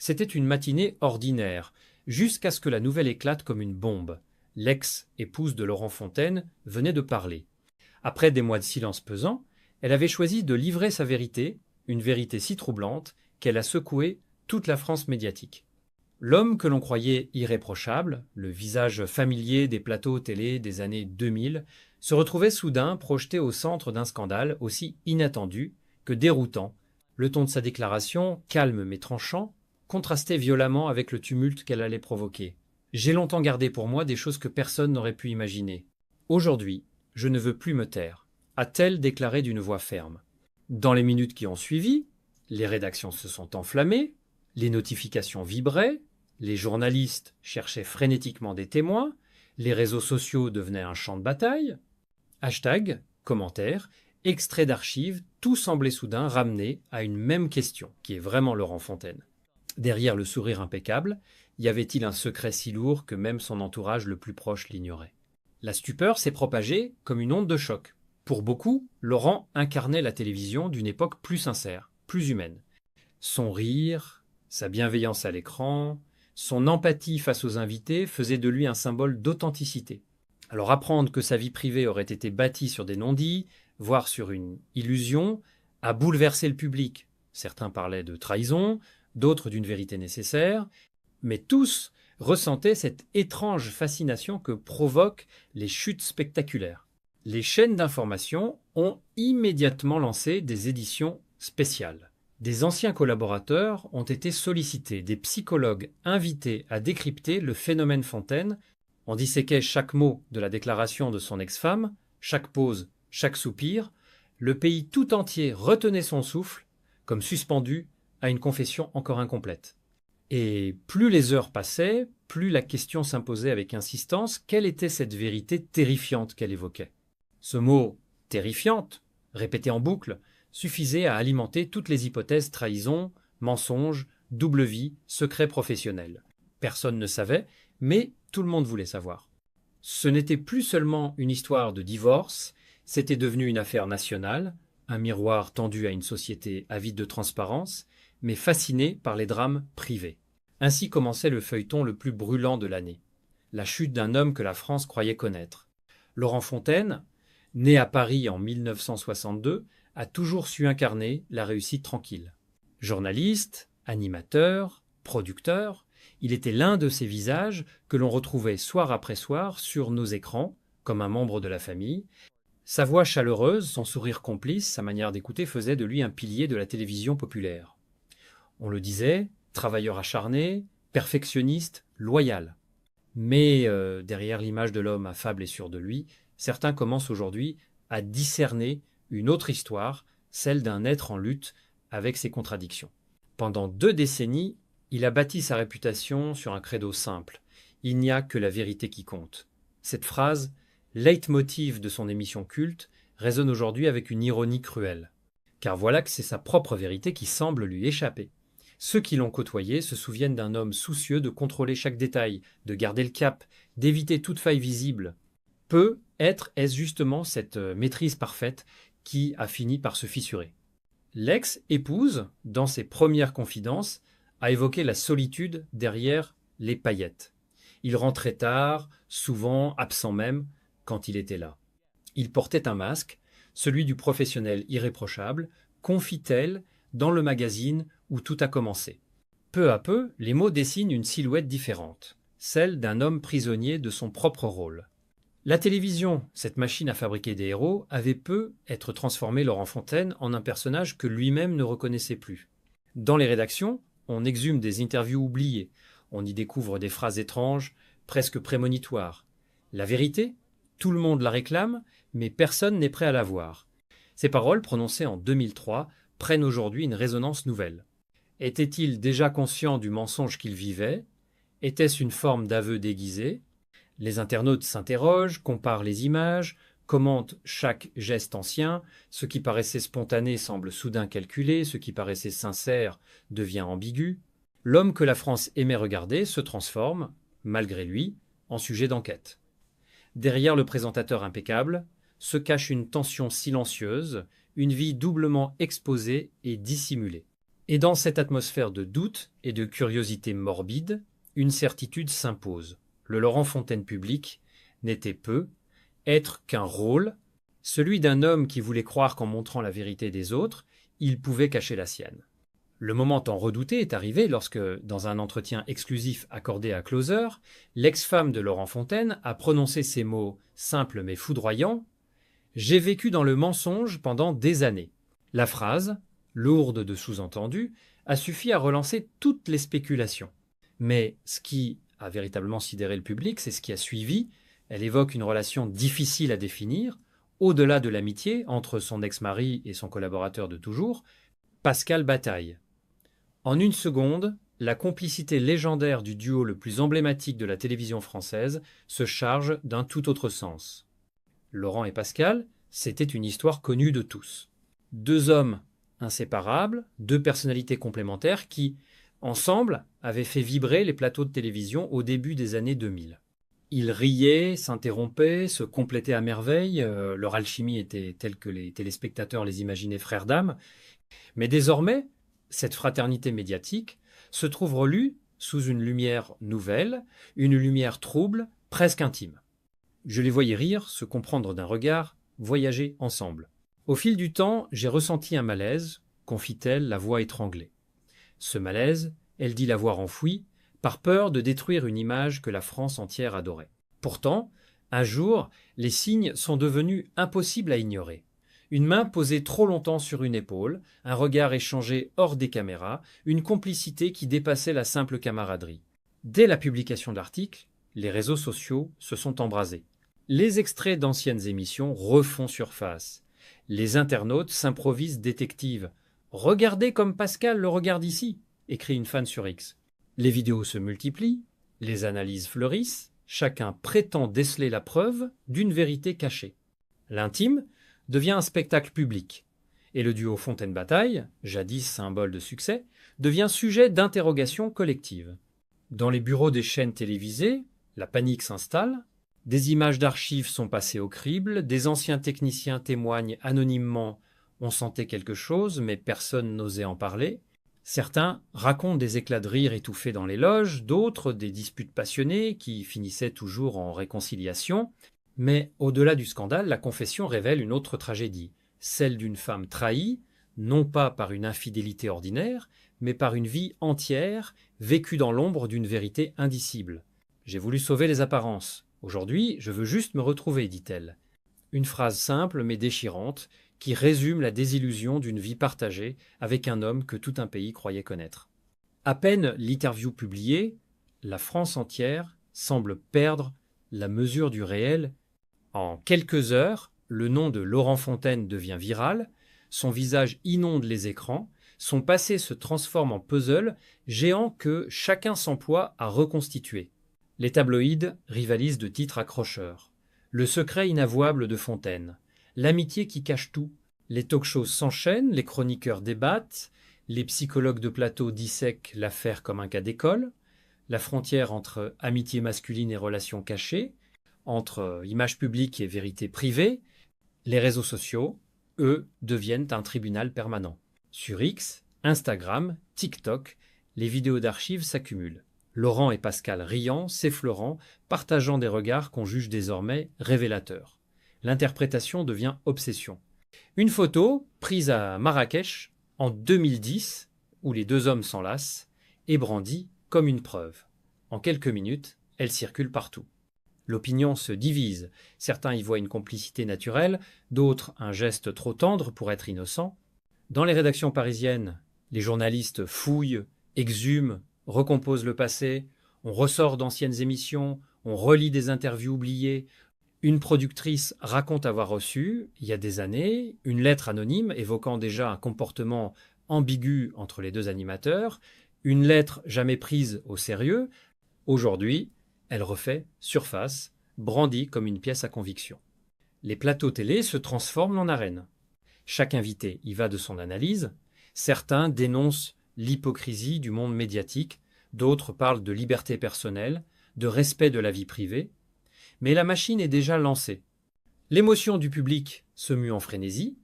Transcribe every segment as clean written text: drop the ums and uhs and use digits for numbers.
C'était une matinée ordinaire, jusqu'à ce que la nouvelle éclate comme une bombe. L'ex-épouse de Laurent Fontaine venait de parler. Après des mois de silence pesant, elle avait choisi de livrer sa vérité, une vérité si troublante qu'elle a secoué toute la France médiatique. L'homme que l'on croyait irréprochable, le visage familier des plateaux télé des années 2000, se retrouvait soudain projeté au centre d'un scandale aussi inattendu que déroutant. Le ton de sa déclaration, calme mais tranchant, contrastait violemment avec le tumulte qu'elle allait provoquer. J'ai longtemps gardé pour moi des choses que personne n'aurait pu imaginer. Aujourd'hui, je ne veux plus me taire, a-t-elle déclaré d'une voix ferme. Dans les minutes qui ont suivi, les rédactions se sont enflammées, les notifications vibraient, les journalistes cherchaient frénétiquement des témoins, les réseaux sociaux devenaient un champ de bataille. Hashtag, commentaires, extraits d'archives, tout semblait soudain ramener à une même question, qui est vraiment Laurent Fontaine. Derrière le sourire impeccable, y avait-il un secret si lourd que même son entourage le plus proche l'ignorait? La stupeur s'est propagée comme une onde de choc. Pour beaucoup, Laurent incarnait la télévision d'une époque plus sincère, plus humaine. Son rire, sa bienveillance à l'écran, son empathie face aux invités faisaient de lui un symbole d'authenticité. Alors apprendre que sa vie privée aurait été bâtie sur des non-dits, voire sur une illusion, a bouleversé le public. Certains parlaient de trahison, d'autres d'une vérité nécessaire, mais tous ressentaient cette étrange fascination que provoquent les chutes spectaculaires. Les chaînes d'information ont immédiatement lancé des éditions spéciales. Des anciens collaborateurs ont été sollicités, des psychologues invités à décrypter le phénomène Fontaine. On disséquait chaque mot de la déclaration de son ex-femme, chaque pause, chaque soupir. Le pays tout entier retenait son souffle, comme suspendu à une confession encore incomplète. Et plus les heures passaient, plus la question s'imposait avec insistance, quelle était cette vérité terrifiante qu'elle évoquait? Ce mot « terrifiante », répété en boucle, suffisait à alimenter toutes les hypothèses trahison, mensonge, double vie, secret professionnel. Personne ne savait, mais tout le monde voulait savoir. Ce n'était plus seulement une histoire de divorce, c'était devenu une affaire nationale, un miroir tendu à une société avide de transparence, mais fascinée par les drames privés. Ainsi commençait le feuilleton le plus brûlant de l'année, la chute d'un homme que la France croyait connaître. Laurent Fontaine, né à Paris en 1962, a toujours su incarner la réussite tranquille. Journaliste, animateur, producteur, il était l'un de ces visages que l'on retrouvait soir après soir sur nos écrans, comme un membre de la famille. Sa voix chaleureuse, son sourire complice, sa manière d'écouter faisaient de lui un pilier de la télévision populaire. On le disait, travailleur acharné, perfectionniste, loyal. Mais derrière l'image de l'homme affable et sûr de lui, certains commencent aujourd'hui à discerner une autre histoire, celle d'un être en lutte avec ses contradictions. Pendant 2 décennies, il a bâti sa réputation sur un credo simple. Il n'y a que la vérité qui compte. Cette phrase, leitmotiv de son émission culte, résonne aujourd'hui avec une ironie cruelle. Car voilà que c'est sa propre vérité qui semble lui échapper. Ceux qui l'ont côtoyé se souviennent d'un homme soucieux de contrôler chaque détail, de garder le cap, d'éviter toute faille visible. Est-ce justement cette maîtrise parfaite qui a fini par se fissurer. L'ex-épouse, dans ses premières confidences, a évoqué la solitude derrière les paillettes. Il rentrait tard, souvent absent même, quand il était là. Il portait un masque, celui du professionnel irréprochable, confie-t-elle dans le magazine où tout a commencé. Peu à peu, les mots dessinent une silhouette différente, celle d'un homme prisonnier de son propre rôle. La télévision, cette machine à fabriquer des héros, avait peu être transformé Laurent Fontaine en un personnage que lui-même ne reconnaissait plus. Dans les rédactions, on exhume des interviews oubliées, on y découvre des phrases étranges, presque prémonitoires. La vérité, tout le monde la réclame, mais personne n'est prêt à la voir. Ces paroles, prononcées en 2003, prennent aujourd'hui une résonance nouvelle. Était-il déjà conscient du mensonge qu'il vivait? Était-ce une forme d'aveu déguisé? Les internautes s'interrogent, comparent les images, commentent chaque geste ancien, ce qui paraissait spontané semble soudain calculé, ce qui paraissait sincère devient ambigu. L'homme que la France aimait regarder se transforme, malgré lui, en sujet d'enquête. Derrière le présentateur impeccable se cache une tension silencieuse, une vie doublement exposée et dissimulée. Et dans cette atmosphère de doute et de curiosité morbide, une certitude s'impose. Le Laurent Fontaine public n'était peu être qu'un rôle, celui d'un homme qui voulait croire qu'en montrant la vérité des autres, il pouvait cacher la sienne. Le moment tant redouté est arrivé lorsque, dans un entretien exclusif accordé à Closer, l'ex-femme de Laurent Fontaine a prononcé ces mots simples mais foudroyants: « J'ai vécu dans le mensonge pendant des années ». La phrase, lourde de sous-entendus, a suffi à relancer toutes les spéculations. Mais ce qui a véritablement sidéré le public, c'est ce qui a suivi. Elle évoque une relation difficile à définir, au-delà de l'amitié entre son ex-mari et son collaborateur de toujours, Pascal Bataille. En une seconde, la complicité légendaire du duo le plus emblématique de la télévision française se charge d'un tout autre sens. Laurent et Pascal, c'était une histoire connue de tous. Deux hommes inséparables, deux personnalités complémentaires qui, ensemble, avaient fait vibrer les plateaux de télévision au début des années 2000. Ils riaient, s'interrompaient, se complétaient à merveille, leur alchimie était telle que les téléspectateurs les imaginaient frères d'âme. Mais désormais, cette fraternité médiatique se trouve relue sous une lumière nouvelle, une lumière trouble, presque intime. Je les voyais rire, se comprendre d'un regard, voyager ensemble. Au fil du temps, j'ai ressenti un malaise, confie-t-elle, la voix étranglée. Ce malaise, elle dit l'avoir enfoui, par peur de détruire une image que la France entière adorait. Pourtant, un jour, les signes sont devenus impossibles à ignorer. Une main posée trop longtemps sur une épaule, un regard échangé hors des caméras, une complicité qui dépassait la simple camaraderie. Dès la publication de l'article, les réseaux sociaux se sont embrasés. Les extraits d'anciennes émissions refont surface. Les internautes s'improvisent détectives. « Regardez comme Pascal le regarde ici !» écrit une fan sur X. Les vidéos se multiplient, les analyses fleurissent, chacun prétend déceler la preuve d'une vérité cachée. L'intime devient un spectacle public, et le duo Fontaine-Bataille, jadis symbole de succès, devient sujet d'interrogation collective. Dans les bureaux des chaînes télévisées, la panique s'installe, des images d'archives sont passées au crible, des anciens techniciens témoignent anonymement « on sentait quelque chose, mais personne n'osait en parler ». Certains racontent des éclats de rire étouffés dans les loges, d'autres des disputes passionnées qui finissaient toujours en réconciliation. Mais au-delà du scandale, la confession révèle une autre tragédie, celle d'une femme trahie, non pas par une infidélité ordinaire, mais par une vie entière, vécue dans l'ombre d'une vérité indicible. « J'ai voulu sauver les apparences. Aujourd'hui, je veux juste me retrouver, dit-elle. » Une phrase simple mais déchirante, qui résume la désillusion d'une vie partagée avec un homme que tout un pays croyait connaître. À peine l'interview publiée, la France entière semble perdre la mesure du réel. En quelques heures, le nom de Laurent Fontaine devient viral, son visage inonde les écrans, son passé se transforme en puzzle géant que chacun s'emploie à reconstituer. Les tabloïds rivalisent de titres accrocheurs. Le secret inavouable de Fontaine. L'amitié qui cache tout. Les talk-shows s'enchaînent, les chroniqueurs débattent, les psychologues de plateau dissèquent l'affaire comme un cas d'école. La frontière entre amitié masculine et relations cachées, entre image publique et vérité privée, les réseaux sociaux, eux, deviennent un tribunal permanent. Sur X, Instagram, TikTok, les vidéos d'archives s'accumulent. Laurent et Pascal riant, s'effleurant, partageant des regards qu'on juge désormais révélateurs. L'interprétation devient obsession. Une photo, prise à Marrakech, en 2010, où les deux hommes s'enlacent, est brandie comme une preuve. En quelques minutes, elle circule partout. L'opinion se divise. Certains y voient une complicité naturelle, d'autres un geste trop tendre pour être innocent. Dans les rédactions parisiennes, les journalistes fouillent, exhument, recomposent le passé, on ressort d'anciennes émissions, on relit des interviews oubliées. Une productrice raconte avoir reçu, il y a des années, une lettre anonyme évoquant déjà un comportement ambigu entre les deux animateurs, une lettre jamais prise au sérieux. Aujourd'hui, elle refait surface, brandie comme une pièce à conviction. Les plateaux télé se transforment en arènes. Chaque invité y va de son analyse. Certains dénoncent l'hypocrisie du monde médiatique, d'autres parlent de liberté personnelle, de respect de la vie privée. Mais la machine est déjà lancée. L'émotion du public se mue en frénésie.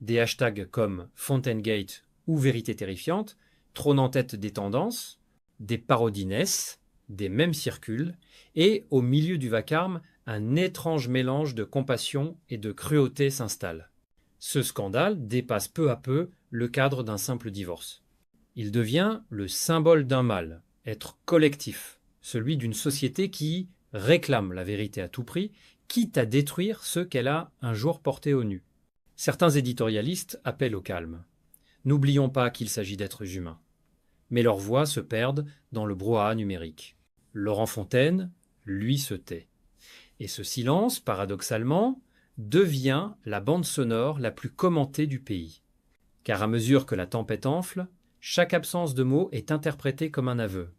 Des hashtags comme Fontainegate ou vérité terrifiante, trône en tête des tendances, des parodies naissent, des mèmes circulent, et au milieu du vacarme, un étrange mélange de compassion et de cruauté s'installe. Ce scandale dépasse peu à peu le cadre d'un simple divorce. Il devient le symbole d'un mal, être collectif, celui d'une société qui réclame la vérité à tout prix, quitte à détruire ceux qu'elle a un jour portés au nu. Certains éditorialistes appellent au calme. N'oublions pas qu'il s'agit d'êtres humains. Mais leurs voix se perdent dans le brouhaha numérique. Laurent Fontaine, lui, se tait. Et ce silence, paradoxalement, devient la bande sonore la plus commentée du pays. Car à mesure que la tempête enfle, chaque absence de mots est interprétée comme un aveu.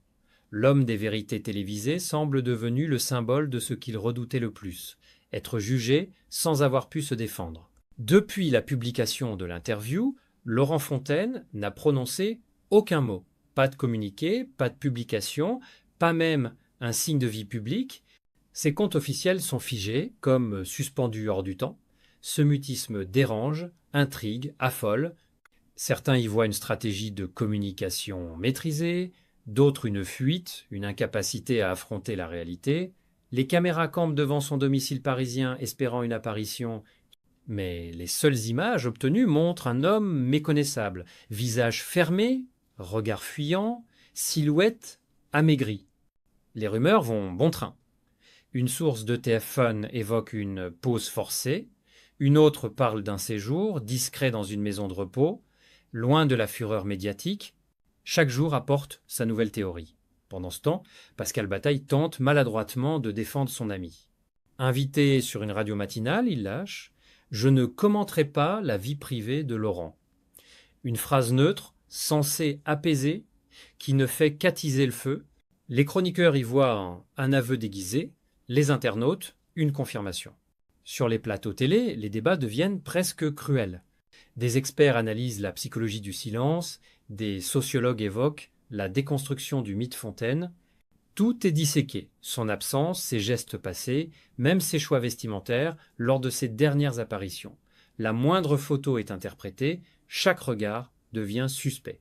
L'homme des vérités télévisées semble devenu le symbole de ce qu'il redoutait le plus, être jugé sans avoir pu se défendre. Depuis la publication de l'interview, Laurent Fontaine n'a prononcé aucun mot. Pas de communiqué, pas de publication, pas même un signe de vie publique. Ses comptes officiels sont figés, comme suspendus hors du temps. Ce mutisme dérange, intrigue, affole. Certains y voient une stratégie de communication maîtrisée, d'autres une fuite, une incapacité à affronter la réalité. Les caméras campent devant son domicile parisien espérant une apparition, mais les seules images obtenues montrent un homme méconnaissable, visage fermé, regard fuyant, silhouette amaigrie. Les rumeurs vont bon train. Une source d'ETF Fun évoque une pause forcée, une autre parle d'un séjour discret dans une maison de repos, loin de la fureur médiatique. Chaque jour apporte sa nouvelle théorie. Pendant ce temps, Pascal Bataille tente maladroitement de défendre son ami. Invité sur une radio matinale, il lâche « Je ne commenterai pas la vie privée de Laurent ». Une phrase neutre, censée apaiser, qui ne fait qu'attiser le feu. Les chroniqueurs y voient un aveu déguisé, les internautes une confirmation. Sur les plateaux télé, les débats deviennent presque cruels. Des experts analysent la psychologie du silence, des sociologues évoquent la déconstruction du mythe Fontaine. Tout est disséqué, son absence, ses gestes passés, même ses choix vestimentaires lors de ses dernières apparitions. La moindre photo est interprétée, chaque regard devient suspect.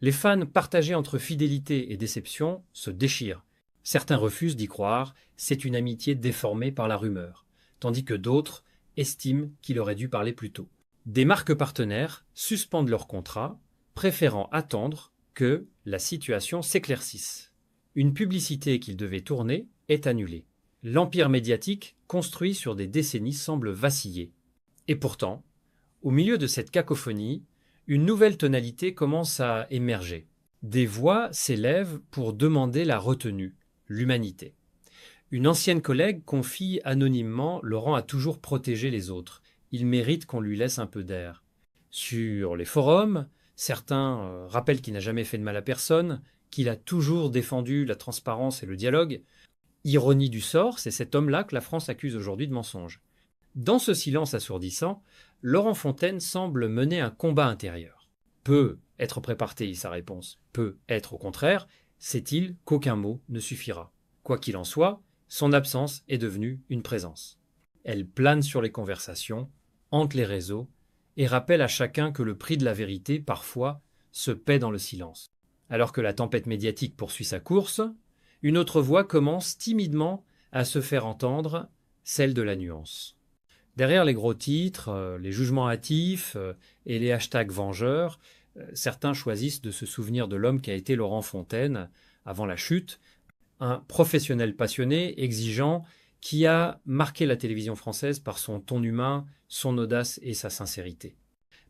Les fans partagés entre fidélité et déception se déchirent. Certains refusent d'y croire, c'est une amitié déformée par la rumeur, tandis que d'autres estiment qu'il aurait dû parler plus tôt. Des marques partenaires suspendent leur contrat, préférant attendre que la situation s'éclaircisse. Une publicité qu'ils devaient tourner est annulée. L'empire médiatique, construit sur des décennies, semble vaciller. Et pourtant, au milieu de cette cacophonie, une nouvelle tonalité commence à émerger. Des voix s'élèvent pour demander la retenue, l'humanité. Une ancienne collègue confie anonymement « Laurent a toujours protégé les autres. Il mérite qu'on lui laisse un peu d'air ». Sur les forums, certains rappellent qu'il n'a jamais fait de mal à personne, qu'il a toujours défendu la transparence et le dialogue. Ironie du sort, c'est cet homme-là que la France accuse aujourd'hui de mensonge. Dans ce silence assourdissant, Laurent Fontaine semble mener un combat intérieur. Peut être préparé, sa réponse. Peut être au contraire, sait-il qu'aucun mot ne suffira. Quoi qu'il en soit, son absence est devenue une présence. Elle plane sur les conversations, hante les réseaux, et rappelle à chacun que le prix de la vérité, parfois, se paie dans le silence. Alors que la tempête médiatique poursuit sa course, une autre voix commence timidement à se faire entendre, celle de la nuance. Derrière les gros titres, les jugements hâtifs et les hashtags vengeurs, certains choisissent de se souvenir de l'homme qui a été Laurent Fontaine avant la chute, un professionnel passionné, exigeant, qui a marqué la télévision française par son ton humain, son audace et sa sincérité.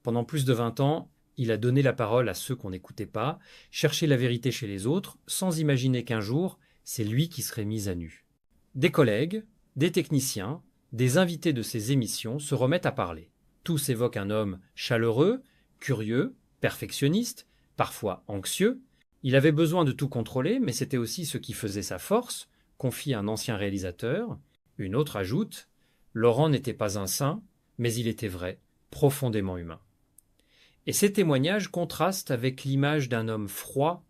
Pendant plus de 20 ans, il a donné la parole à ceux qu'on n'écoutait pas, cherché la vérité chez les autres, sans imaginer qu'un jour, c'est lui qui serait mis à nu. Des collègues, des techniciens, des invités de ces émissions se remettent à parler. Tous évoquent un homme chaleureux, curieux, perfectionniste, parfois anxieux. Il avait besoin de tout contrôler, mais c'était aussi ce qui faisait sa force, confie un ancien réalisateur. Une autre ajoute « Laurent n'était pas un saint, mais il était vrai, profondément humain ». Et ces témoignages contrastent avec l'image d'un homme froid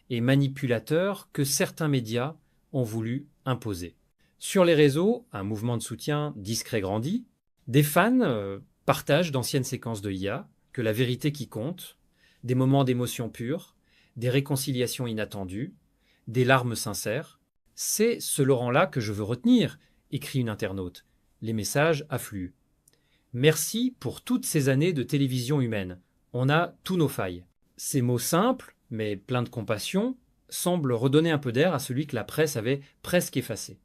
et manipulateur que certains médias ont voulu imposer. Sur les réseaux, un mouvement de soutien discret grandit. Des fans partagent d'anciennes séquences de IA, que la vérité qui compte, des moments d'émotion pure, des réconciliations inattendues, des larmes sincères. C'est ce Laurent-là que je veux retenir, écrit une internaute. Les messages affluent. Merci pour toutes ces années de télévision humaine. On a tous nos failles. Ces mots simples, mais pleins de compassion, semblent redonner un peu d'air à celui que la presse avait presque effacé.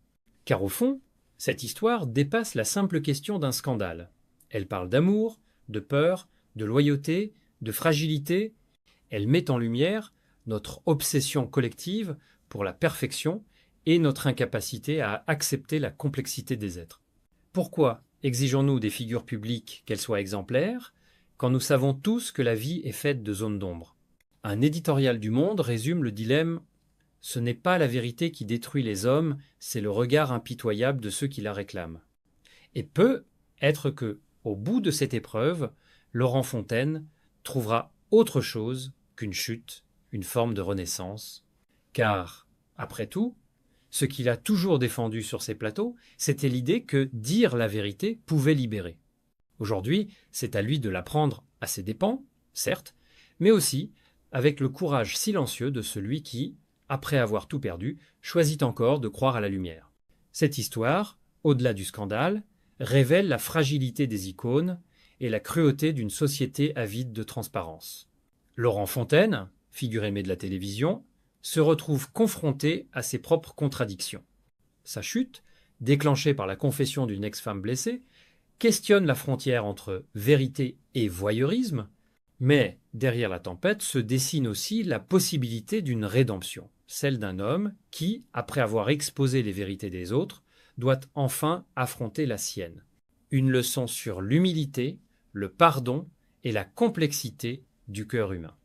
Car au fond, cette histoire dépasse la simple question d'un scandale. Elle parle d'amour, de peur, de loyauté, de fragilité. Elle met en lumière notre obsession collective pour la perfection et notre incapacité à accepter la complexité des êtres. Pourquoi exigeons-nous des figures publiques qu'elles soient exemplaires, quand nous savons tous que la vie est faite de zones d'ombre? Un éditorial du Monde résume le dilemme: ce n'est pas la vérité qui détruit les hommes, c'est le regard impitoyable de ceux qui la réclament. Et peut être que, au bout de cette épreuve, Laurent Fontaine trouvera autre chose qu'une chute, une forme de renaissance. Car, après tout, ce qu'il a toujours défendu sur ses plateaux, c'était l'idée que dire la vérité pouvait libérer. Aujourd'hui, c'est à lui de l'apprendre à ses dépens, certes, mais aussi avec le courage silencieux de celui qui, après avoir tout perdu, choisit encore de croire à la lumière. Cette histoire, au-delà du scandale, révèle la fragilité des icônes et la cruauté d'une société avide de transparence. Laurent Fontaine, figure aimée de la télévision, se retrouve confronté à ses propres contradictions. Sa chute, déclenchée par la confession d'une ex-femme blessée, questionne la frontière entre vérité et voyeurisme, mais derrière la tempête se dessine aussi la possibilité d'une rédemption, celle d'un homme qui, après avoir exposé les vérités des autres, doit enfin affronter la sienne. Une leçon sur l'humilité, le pardon et la complexité du cœur humain.